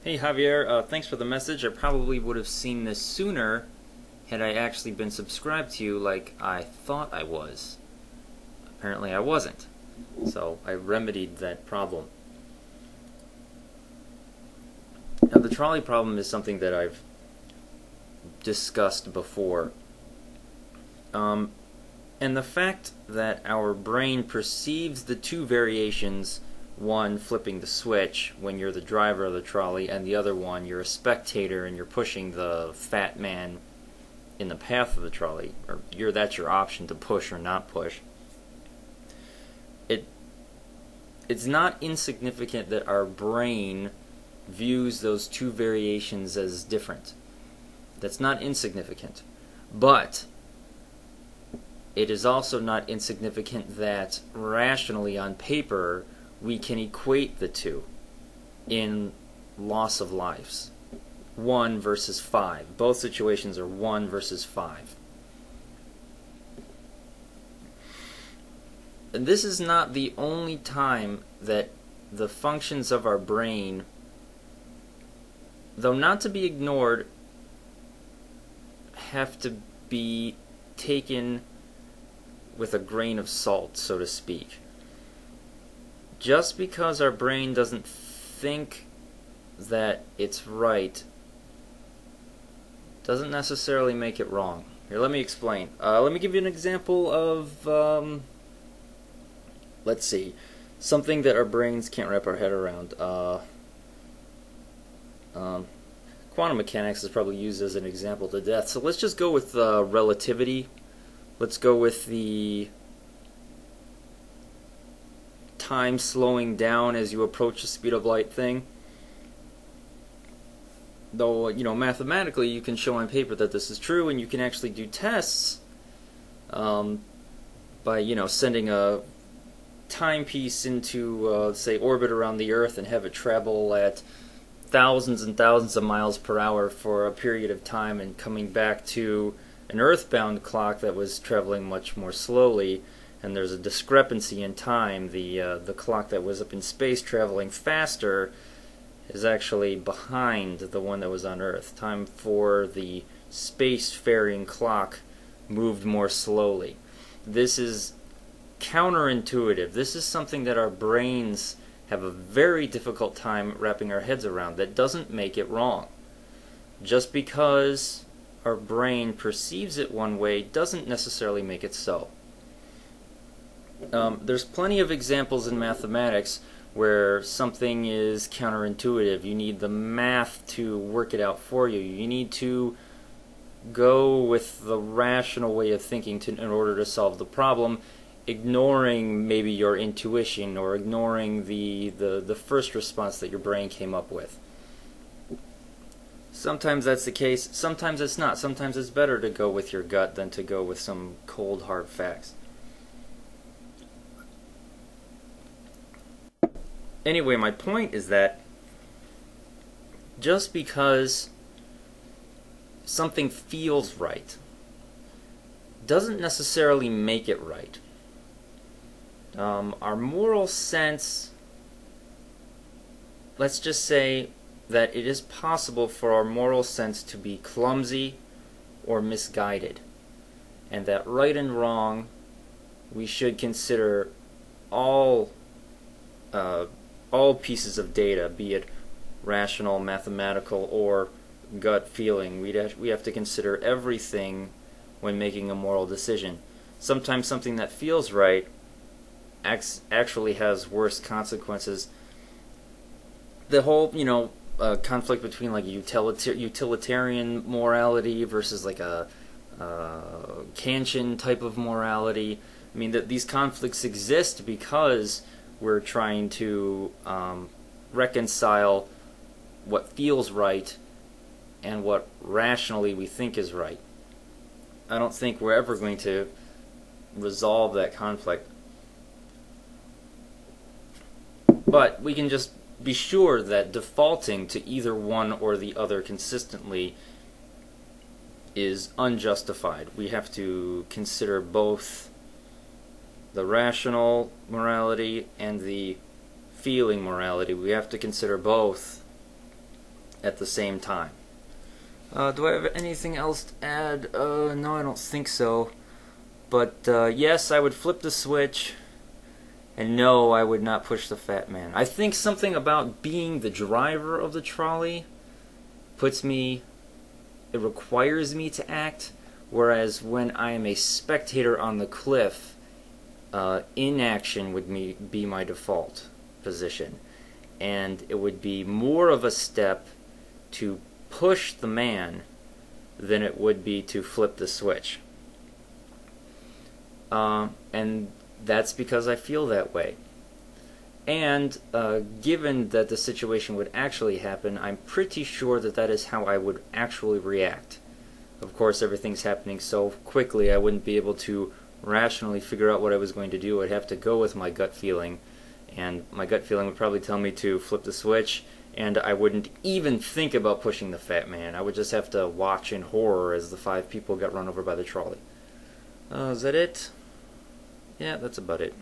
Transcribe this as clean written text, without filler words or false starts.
Hey Javier, thanks for the message. I probably would have seen this sooner had I actually been subscribed to you like I thought I was. Apparently I wasn't. So I remedied that problem. Now the trolley problem is something that I've discussed before. And the fact that our brain perceives the two variations, one flipping the switch when you're the driver of the trolley, and the other one you're a spectator and you're pushing the fat man in the path of the trolley, or that's your option to push or not push. It's not insignificant that our brain views those two variations as different. That's not insignificant. But it is also not insignificant that rationally on paper we can equate the two in loss of lives. 1 versus 5. Both situations are 1 versus 5. And this is not the only time that the functions of our brain, though not to be ignored, have to be taken with a grain of salt, so to speak. Just because our brain doesn't think that it's right doesn't necessarily make it wrong. Here, let me explain. Let me give you an example of, let's see, something that our brains can't wrap our head around. Quantum mechanics is probably used as an example to death. So let's just go with relativity. Let's go with the time slowing down as you approach the speed of light thing. Though, mathematically you can show on paper that this is true, and you can actually do tests by, sending a timepiece into, say, orbit around the Earth and have it travel at thousands and thousands of miles per hour for a period of time and coming back to an earthbound clock that was traveling much more slowly, and there's a discrepancy in time. The clock that was up in space traveling faster is actually behind the one that was on Earth. Time for the space-faring clock moved more slowly. This is counterintuitive. This is something that our brains have a very difficult time wrapping our heads around. That doesn't make it wrong. Just because our brain perceives it one way doesn't necessarily make it so. There's plenty of examples in mathematics where something is counterintuitive. You need the math to work it out for you. You need to go with the rational way of thinking in order to solve the problem, ignoring maybe your intuition or ignoring the first response that your brain came up with. Sometimes that's the case, sometimes it's not. Sometimes it's better to go with your gut than to go with some cold hard facts. Anyway, my point is that just because something feels right doesn't necessarily make it right. Our moral sense, let's just say that it is possible for our moral sense to be clumsy or misguided, and that right and wrong, we should consider all pieces of data, be it rational, mathematical, or gut feeling. We have to consider everything when making a moral decision. Sometimes something that feels right actually has worse consequences. The whole, conflict between like utilitarian morality versus like a Kantian type of morality. I mean, that these conflicts exist because we're trying to reconcile what feels right and what rationally we think is right. I don't think we're ever going to resolve that conflict. But we can just be sure that defaulting to either one or the other consistently is unjustified. We have to consider both the rational morality and the feeling morality. We have to consider both at the same time. Do I have anything else to add? No, I don't think so. But yes, I would flip the switch, and no, I would not push the fat man. I think something about being the driver of the trolley it requires me to act, whereas when I am a spectator on the cliff, inaction would be my default position. And it would be more of a step to push the man than it would be to flip the switch. And that's because I feel that way. And given that the situation would actually happen, I'm pretty sure that that is how I would actually react. Of course, everything's happening so quickly, I wouldn't be able to rationally figure out what I was going to do. I'd have to go with my gut feeling, and my gut feeling would probably tell me to flip the switch, and I wouldn't even think about pushing the fat man. I would just have to watch in horror as the 5 people got run over by the trolley. Is that it? Yeah, that's about it.